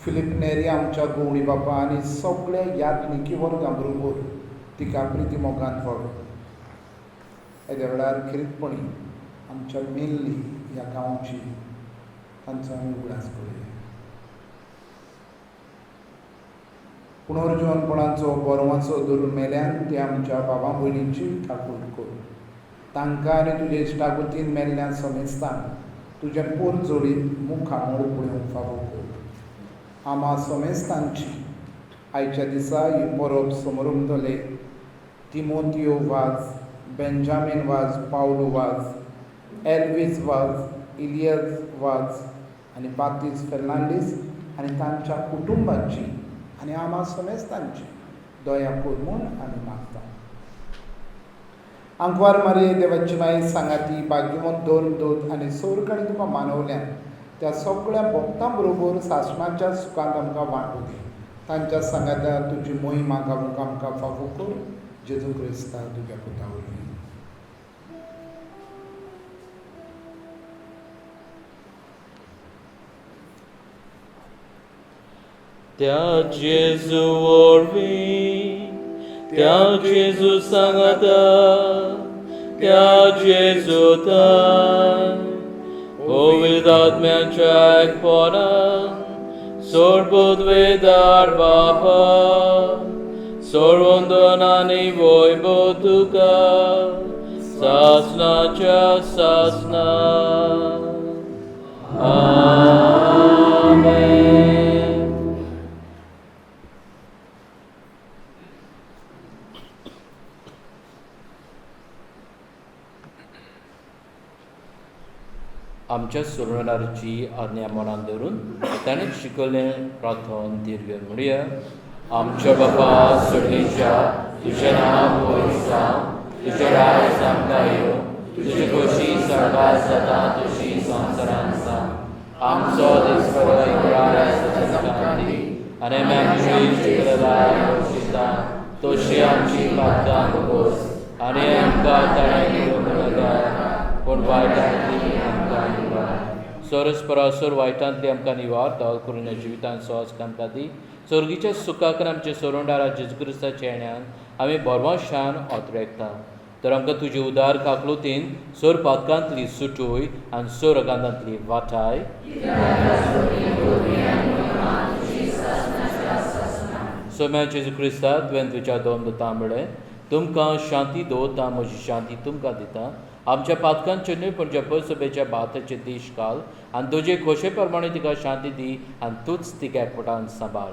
फिलिप नेरी आमच्या गवळी बापा आनी सगळ्या यात्निकी वर्गां बरोबर तिका प्रिती मोगान व्हर. येद्या वेळार खरीतपणी आमच्या मेल्ली ह्या गांवची तांचो आमी उगडास करूया. पुनर्जीवनपणाचो बरवाचो धरून मेल्यान ते आमच्या बाबा भयणींची ठाकूर कर. तांकां आनी तुजे इश्टागुतीन मेल्ल्या समेस्तान तुजे पोर जोडीत मुखामोड पळोवंक फावो कर. आमा समेस्तांची आयच्या दिसा ही परब समरुंदले तिमोथियो वाज, बेंजामीन वाज, पावलो वाज, एल्विस वाज, इलियस वाज आनी बातिस फेर्नांडीस आनी तांच्या कुटुंबाची आनी आमा समेस्तांची दया कर म्हूण आमी मागता. आंकवार मारये देवाची माई सांगाती भाग्यवंत दोन दोत आनी सोरकाणी तुका मानवल्यान त्या सगळ्या भक्तां बरोबर सासणाच्या सुखांत आमकां वांटू दी. तांच्या सांगात्या तुजी मोहीम आमकां फावो कर. जेजू क्रिस्ता तुज्या पुता वरवीं. त्या जेजू वरवीं, त्या जेजू सांगाता, त्या जेजूतान पवित्र आत्म्याच्या एकपणान सोडबुद्वेदार बापा सोडवंदन आनी वैभव तुका सासणाच्या सासणा. आमेन. आमच्या सुरणाराची आज्ञा मनान धरून ताणें शिकयलें प्रार्थन दिर्घ म्हणुया. आमच्या बापा सडलेच्या तुजें नांव पवित्र जावं, तुजें राज आमकां येवं, तुजी खोशी स्वर्गांत जाता तशी संवसारांत जावं. आमचो दिसपरो आमकां दी आनी आमी शिकयता तशी आमची पातकां भोगोस आनी आमकां ताणें करूंक नाका पूण वायटांतली सरस्परासोर वायटांतली आमकां निवार दाल करून जिवितांत स्वास आमकां दी. सर्गीच्या सुखाक आमचे सोरोंडारा जेजू क्रिस्ताच्या येण्यान आमी बोरमाशान ओतरेकता. तर आमकां तुजी उदार काकलुतीन सोर पातकांतली सुटूय आनी सोर अगांतांतली वाटाय सोम्या जेजू क्रिस्ता तुवें तुज्या दोन दोतां म्हळें तुमकां शांती दवरता, म्हजी शांती तुमकां दिता. आमच्या पातकांचे न्हय पण ज्या सभेच्या बाताचे देश काल आनी तुजे खोशे प्रमाणे तिका शांती दी आनी तूच तिका एकवटान सांबाळ.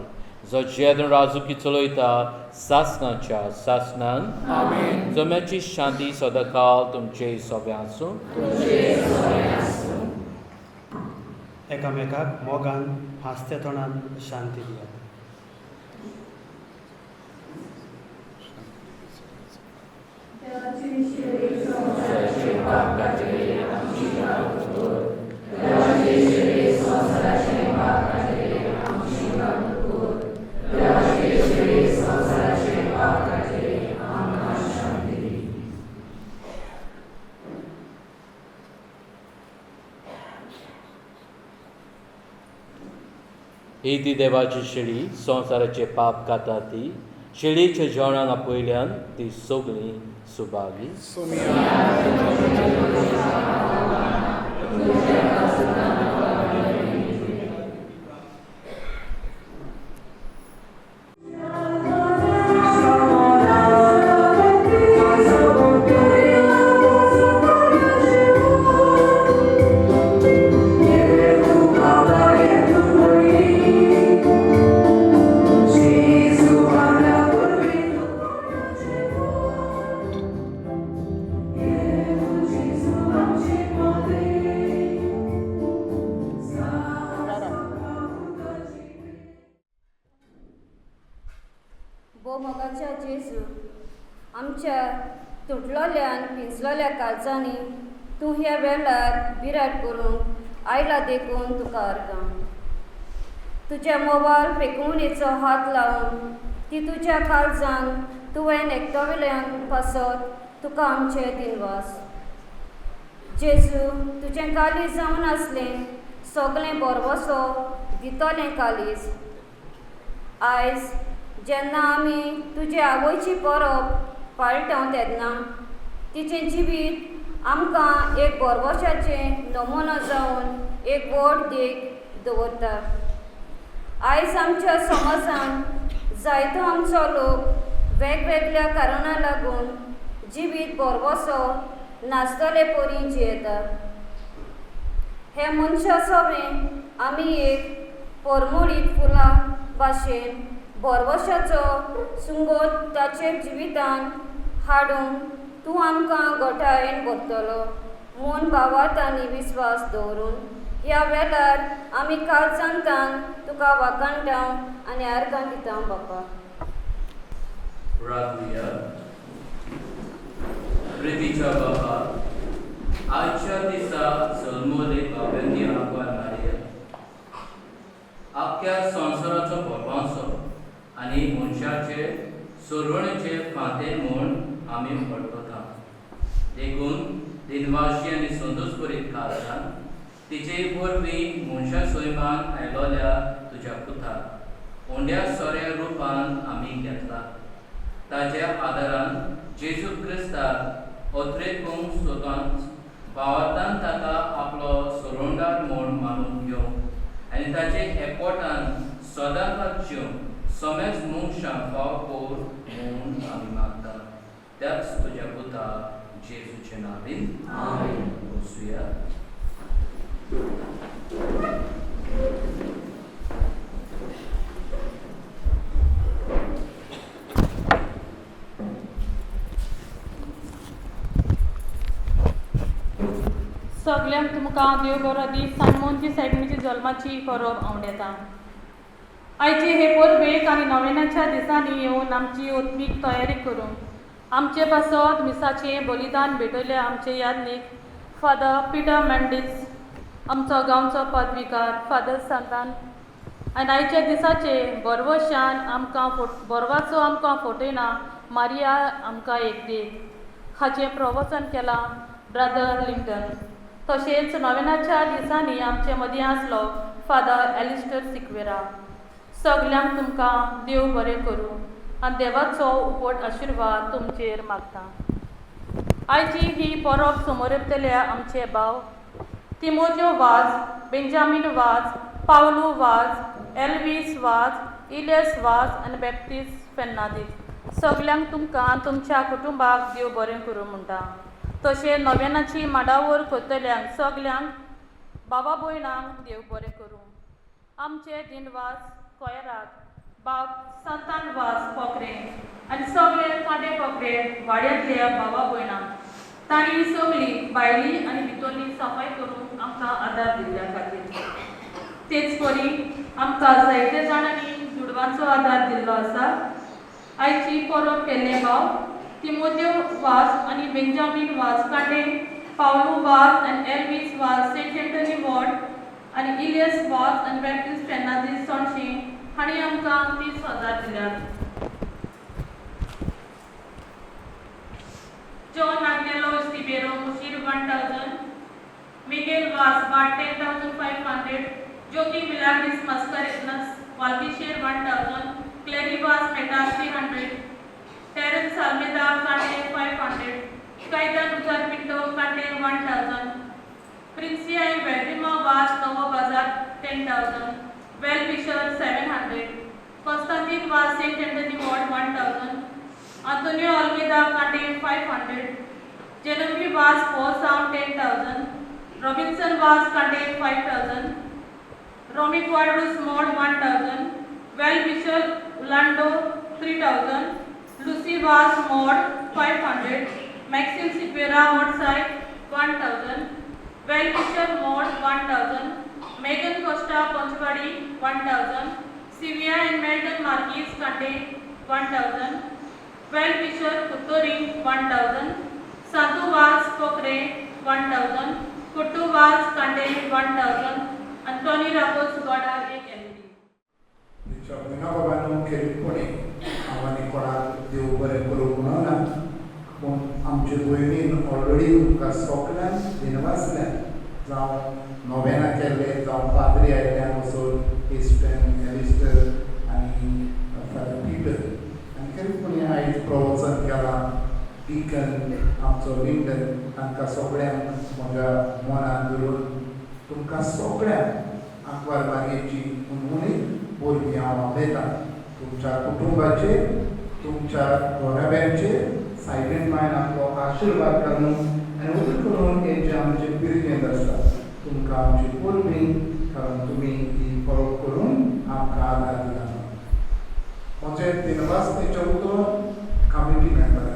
जो जेदन राजूकी चलयता सासणाच्या सासणान जम्याची शांती सदाकाल तुमचे सोबे आसूं. एकामेकाक मोगान हास्ते तोंडान शांती दियात. ही ती देवाची शेळी संवसाराचे पाप काता ती शेळीच्या जेवणान आपयल्यान ती सगळीं सुबागी. बो मोगाच्या जेजू, आमच्या तुटलोल्या आनी पिंजलोल्या काळजांनी तूं ह्या वेळार विराट करूंक आयला देखून तुका अर्गां. तुज्या मोवाल पेकुणेचो हात लावन ती तुज्या काळजान तुवें एकटोवेल्यान पासत तुका आमचे दिनवास. जेजू, तुजें कालीज जावन आसलें सगळें बरवसो दितलें कालीज. आयज जेन्ना आमी तुजे आवयची परब पाळटां तेन्ना तिचें जिवीत आमकां एक बरवशाचें नमुनो जावन एक व्हड देख दवरता. आयज आमच्या समाजान जायतो आमचो लोक वेगवेगळ्या कारणां लागून जिवीत बरवसो नाचतले परी जियेता. हे मनशा सवें आमी एक परमळीत फुलां भाशेन बरवशाचो सुंगोत ताचेर जिवितान हाडूंक तूं आमकां घोटायेन भरतलो म्हूण भावार्थ आनी विस्वास दवरून ह्या वेळार आमी काळजांतान तुका वाखाणटां आनी अर्गां दिता बापा. प्रार्थुया. प्रितीच्या बापा, आजच्या दिसा जल्मले बाबेंनी आंकवार मारया. आख्या संवसाराचो भरवंसो आनी मनशाचे सोडवणेचे फांते म्हूण आमी पडटता. देखून दिनवाशी आनी संतोश करीत काळजान तिचे वरवीं मनशा सोयमान आयलोल्या तुज्या पुताक ओंड्या सोऱ्या रुपान आमी घेतला. ताच्या आदारान जेजू क्रिस्ताक ओत्रेकूंक सोदोन भावार्थान ताका आपलो सोरोंडार म्हूण मानून घेवंक आनी ताचे एकवटान सदांच जिवंक समेज मनशां फाव कोर म्हूण आमी मागता. त्याच तुज्या पुता जेजूचे नांवान आमीन. बसुया. सगळ्यांक तुमकां देव बरो दीस सानमोनची सैगमीची जल्माची परब आवडेता. आयचे हे परबेक आनी नोवेनाच्या दिसांनी येवन आमची ओत्मीक तयारी करूंक आमचे पासत मिसाचें बलिदान भेटयल्या आमचे यादनीक फादर पिटर मेंडीस, आमचो गांवचो पदविकार फादर संतान आनी आयच्या दिसाचे बरवशान आमकां बरवाचो आमकां फटयना मारिया आमकां एक देख हाचें प्रवचन केलां ब्रदर लिंटन. तशेंच नोवेनाच्या दिसांनी आमचे मदीं आसलो फादर एलिस्टर सिक्वेरा. सगल्यांक तुमकां देव बरें करूं आनी देवाचो उपट आशिर्वाद तुमचेर मागता. आयची ही परब समोर येतल्या आमचे भाव तिमोथ्यो वाज, बेंजामीन वाज, पावलू वाज, एल्वीस वाज, इलियस वाज आनी बॅप्टिस्ट फेर्नांदीस सगल्यांक तुमकां तुमच्या कुटुंबाक देव बरें करूं म्हणटा. तशें नव्यानाची मांडावर करतल्यांक सगल्यांक बाबा भयणांक देव बरें करूं. आमचे दिनवास कोयराक बाब संतान वास पोखरे आनी सगळे कांटे पोखरे वाड्यांतल्या भावा भयणां तांणी सगळी भायली आनी भितरली सफाई करून आमकां आदार दिल्ल्या खातीर तेच परी आमकां जायते जाणांनी जुडवांचो आदार दिल्लो आसा. आयची परब केल्ले भाव तिमोथेव वास आनी बेंजामीन वास कांटे पावलो वास आनी एल्विस वास सेंट एंटनी वॉर्ड आनी इलियस वास आनी बॅप्टिस्ट फेर्नांदीस सोणशी हांणी आमकां 30,000 दिल्यात. जॉन आग्नेलो स्टिबेरो मुशीर 1,000 मिगेल वास बाट 10,500 जोकी मिलाग्रिस मस्करेनस वाल्किशेर 1,000 क्लेरी वास मेटा 300 टेरेंस अल्मेदा कांटे 500 कायदा लुथर पिंटो कांटे 1,000 प्रिंसिया इन वेल्डिमा वास नवो बाजार 10,000 वेल फिशर 700 कॉन्स्टेंटिन वास saint Antony ward 1,000 Antonio Almeida कांटे 500 जेनवी वास पोसाउंड 10,000 रॉबिन्सन वास कांटे 5,000 रोमी क्वाड्रस मोड 1,000 वेल विशल उलांडो 3,000 लुसी वास मोड 500 मैक्सिम सिक्वेरा आउटसाइड 1,000 वेल विशल मोड 1,000 मेगन कोस्टा पंचवाड़ी 1,000 सिविया एंड मेल्टन मार्किस कांटे 1,000 वेल फिशर कुत्तोरी 1,000 साधु वास पोखरे 1,000 कुट्टू वास कांटे 1,000 अंटोनी रापोस गोडा एक एलडी भयणा बाबांनो खेळपणे आनी कोणाक देव बरें करूंक म्हणना पूण आमचे भयणीन ऑलरेडी तुमकां सगळ्यांक दिनवासल्यान जावं नोवेना केल्ले जावं पाद्री आयल्यान वचून इस्टर्न एलिस्टर आनी फादर पीटर आनी खेळपणे आयज प्रवचन केलां डिकन आमचो लिंडन तांकां सगळ्यांक म्हज्या मनान धरून तुमकां सगळ्यांक आंकवार मारयेची उणीत बोरगी हांव आपयतां. तुमच्या कुटुंबाचेर तुमच्या घोराब्यांचेर सायबीण मायन आपलो आशिर्वाद घालून आनी उदक करून हे जे आमचे पिरगेंत आसा तुमकां आमची पोरणी कारण तुमी ही परब करून आमकां आदार दिला. म्हजें दिनवासतेचें उतर कमिटी मेंबरान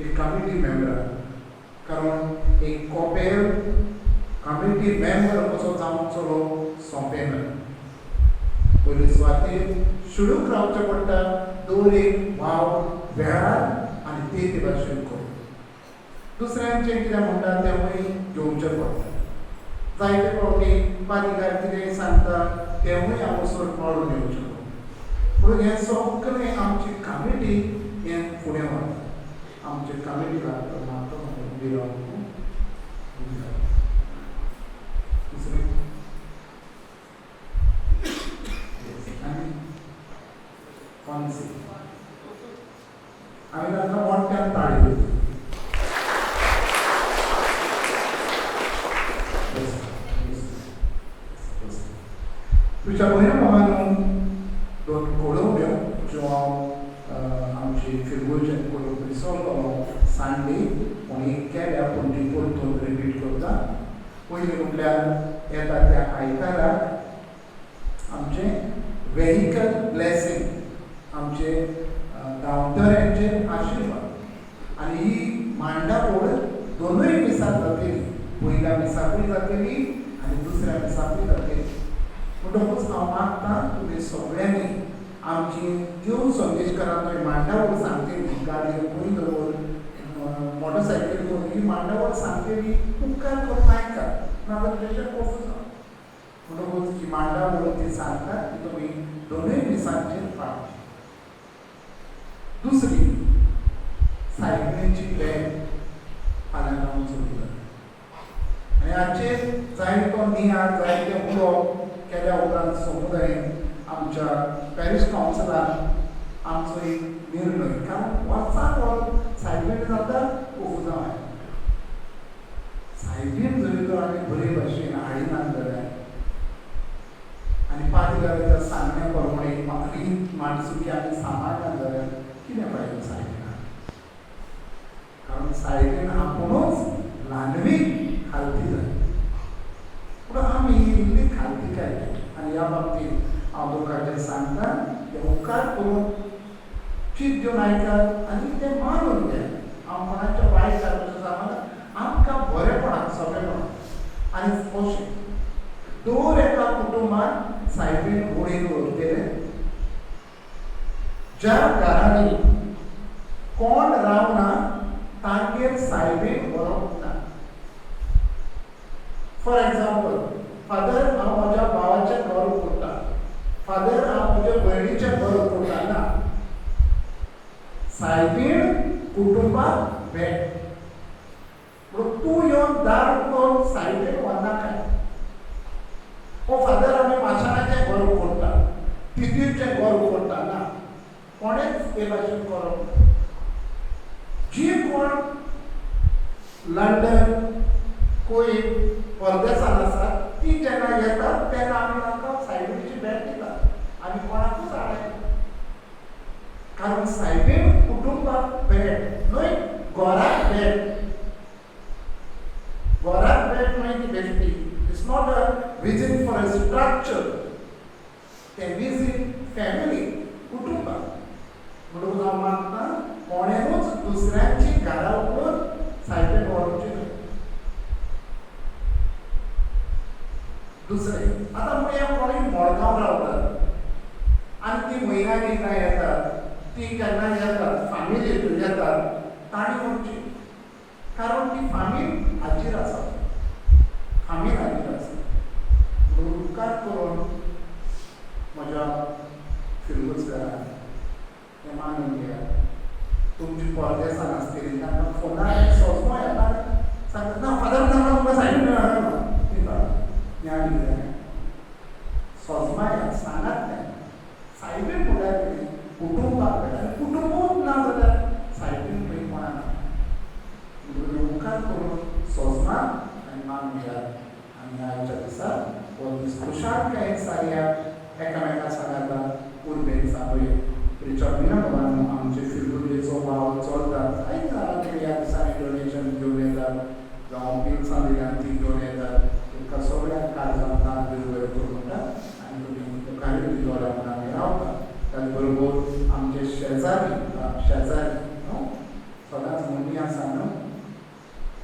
एक कमिटी मेंबर कारण एक कोपेर कमिटी मेंबर कसो जावचो सोंपें ना. पयली सुवातेर शिडूक रावचें पडटा दर एक भाव वेळार आनी ते भाशेन करून दुसऱ्यांचें कितें म्हणटा तेंवूय घेवचें पडटा. जायते फावटी पालिकार कितें सांगता तेंवूय हांव वचून पळोवन येवचें पडटा. पूण हें सगळें आमची कमिटी हें फुडें व्हरता. आमचे कमिटी मागता आमी तांकां मोठ्यान ताळी दिवची. तुमच्या भयण भावांनो दोन कोडोव्यो ज्यो आमची फिरगोचे कोडोव विसरलो सांडली पूण एक केल्या पूण ती परतून रिपीट करता. पयलीं म्हटल्यार येता त्या आयताराक आमचे वेहिकल ब्लेसिंग आमचे गांवतऱ्यांचेर आशिर्वाद आनी ही मांडावळ दोनूय दिसाक जातली. पयल्या दिसाकूय जातली आनी दुसऱ्या दिसाकूय जातली. म्हणटकूच हांव मागतां तुमी सगळ्यांनी आमची त्यो संदेशकारां थंय मांडावळ सांगतली गाडयो खंय दवर मोटरसायकल घेवन ही मांडावळ सांगतली उपकार करून आयकात नाजाल्यार तेचें कोफू जावं. म्हणटकूच ही मांडावळ ती सांगतात की तुमी दोनूय दिसांचेर पाळची. दुसरी सायकलींची बँड फाल्यां लावन सुरू जाता आनी हाचेर जायतो नियाळ जायते उलोवप केल्या उपरांत समुदायान आमच्या पॅरीश कावन्सिलान आमचो एक निर्णय कारण वर्साक वर्स सायबीण जाता कोफू जावं. सायबीण जरी तर आमी बरे भाशेन हाडिनात जाल्यार आनी पाद्रीगाराच्या सांगण्या प्रमाणे म्हाका माणसुकी आमी सांबाळनात जाल्यार कितें फायदो सायबीणाक. कारण सायबीण आपुणूच ल्हानवीक खालती जाली पूण आमी इल्ली खालती केली आनी ह्या बाबतींत हांव तुका जें सांगता तें उपकार करून चीत दिवन आयकात आनी तें मानून घे. हांव कोणाचें वायट जावपाचें सांगना, आमकां बरेपणाक सोंपेपणाक आनी खोशें दर एका कुटुंबान सायबीण उडीन उरतलें. ज्या घरांनी कोण रावना तांगेर सायबीण बरोवंक ना. फॉर एग्जाम्पल, फादर हांव म्हज्या भावाचें घर उखडटा, फादर हांव म्हज्या भयणीचें घर उखडटा ना. सायबीण कुटुंबाक भेट. म्हणून तूं येवन दार उखडून सायबीण वरना काय. हो फादर आमी माशेलाचें घर उखडटा, तितूरचें घर उखडटा ना. कोणेच हे भाशेन करप. जी कोण लंडन कुईन परदेसांत आसात ती जेन्ना येतात तेन्ना आमी तांकां सायबीणीची भेट दितात. आमी कोणाकूच हाडयना. कारण सायबीण कुटुंबाक भेट न्हय, घराक भेट. घराक भेट न्हय ती बेश्टी. It's not a visit for a structure. तें विजीट फॅमिली, कुटुंबाक. म्हणून हांव मागता कोणेनूच दुसऱ्यांची घरां उखडून सायबीण व्हरची न्हय. दुसरें, आतां म्हळ्यार कोणूय मडगांव रावतात आनी ती म्हयन्याक एकदां येतात, ती केन्ना येतात फामील येतात, ताणी व्हरची. कारण ती फामील हाजीर आसा, फामील हाजीर आसा. म्हणून उपकार करून म्हज्या फिरगुजकारान हें मानून घेयात. तुमची परदेसांत आसतलीं तांकां फोनार सोजमो येता, सांगता ना फादर नाका तुका सायबीण मेळना. ज्ञान जाय सोजमायात सांगात तें. सायबीण म्हळ्यार कितें, कुटुंबाक भेट. आनी कुटुंबूच ना जाल्यार सायबीण खंय कोणाक ना. म्हणून उपकार करून सोजमात आनी मान घेयात. आनी आयच्या दिसा हो दीस खुशालकायेन सारया एकामेका सांगातात उर्बेन सांगूया. रिचर्ड मिनोवान आमचे फिरगुजेचो वाव चलतात. आयज ह्या दिसांनी डोनेशन घेवन येतात, जावं पिल्सां दिल्यान ती घेवन येतात. तुमकां सगळ्यांक काळजांत तांत बिरवयर करूं म्हणटा आनी तुमी तुकाय बी जोड्या आमी रावतात. त्याच बरोबर आमचे शेजारी न्हू सदांच म्हणटी आसा न्हू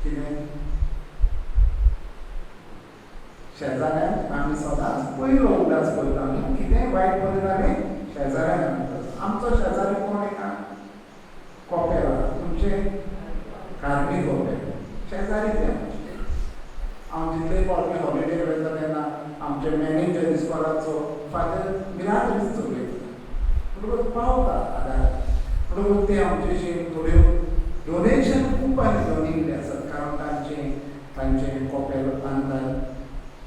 कितें, शेजाऱ्यांक आमी सदांच पयलो उगडास करता न्हू. कितेंय वायट बरें जालें शेजाऱ्यांक आमी. आमचो शेजारी कोण एका कोपेला, तुमचे कार्मी कोपे शेजारी ते. हांव जितले फावटी हॉलिडे वयता तेन्ना आमचे मॅनेजर इस्कॉलाचो फादर मिराकल्स चलयता. म्हणून पावता आदार. म्हणून ते आमचेशी थोड्यो डोनेशन खूब आनी दोनींगले आसात. कारण तांचे कोपेल बांदतात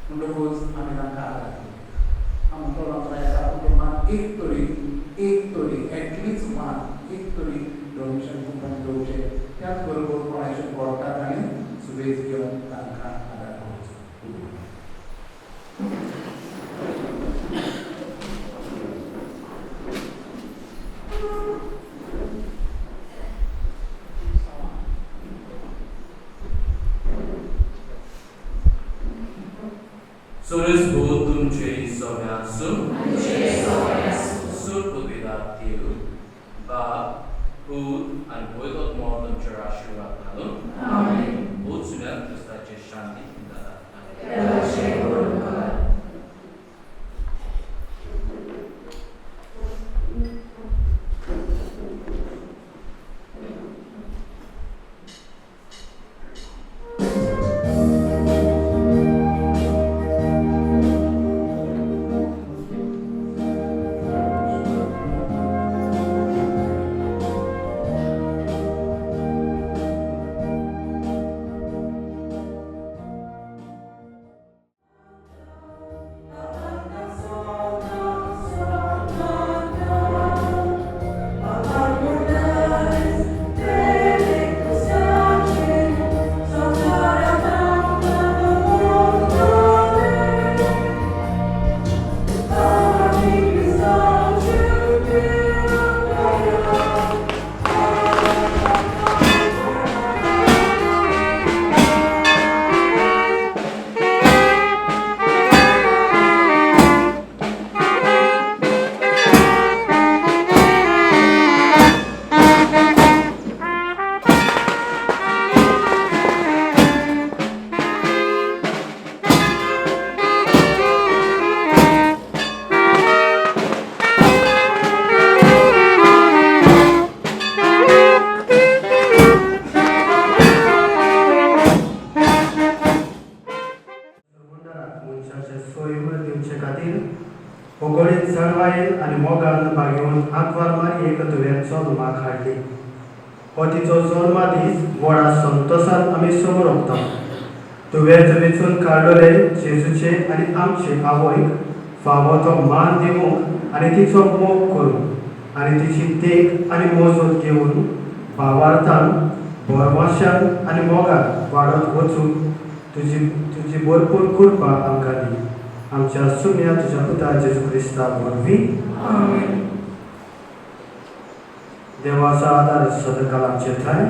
म्हणटकूच आमी तांकां आदार करता. आमचो एका कुटुंबान एक तरी एटलीस्ट वन एक तरी डोनेशन कुपन घेवचें. त्याच बरोबर कोणाचे कोर्टाक आनी सुबेज घेवन तांकां आदार करचो. Solis bo तुमचे सगळ्या सुरपविरातील बाप पूत आणि पयलोत मोह तुमचेर आशीर्वाद घालून भूत सुन्यात क्रिस्ताचे शांती जाणवायेन आनी मोगान बागेवन आंकवार मारयेक तुवें जल्माक हाडली. हो तिचो जल्मा दीस व्हडा संतोशान आमी समरपता. तुवेंच वेचून काडलोले जेजूचे आनी आमचे आवयक फावो तो मान दिवंक आनी तिचो मोग करूंक आनी तिची देख आनी मोजत घेवन भावार्थान बोरमाशान आनी मोगान वाडत वचून तुजी भरपूर कृपा आमकां दी. आमच्या सुम्या तुज्या पुता जेजू क्रिस्ता वरवीं. देवाचो आदार सदांकाल आमचे थंय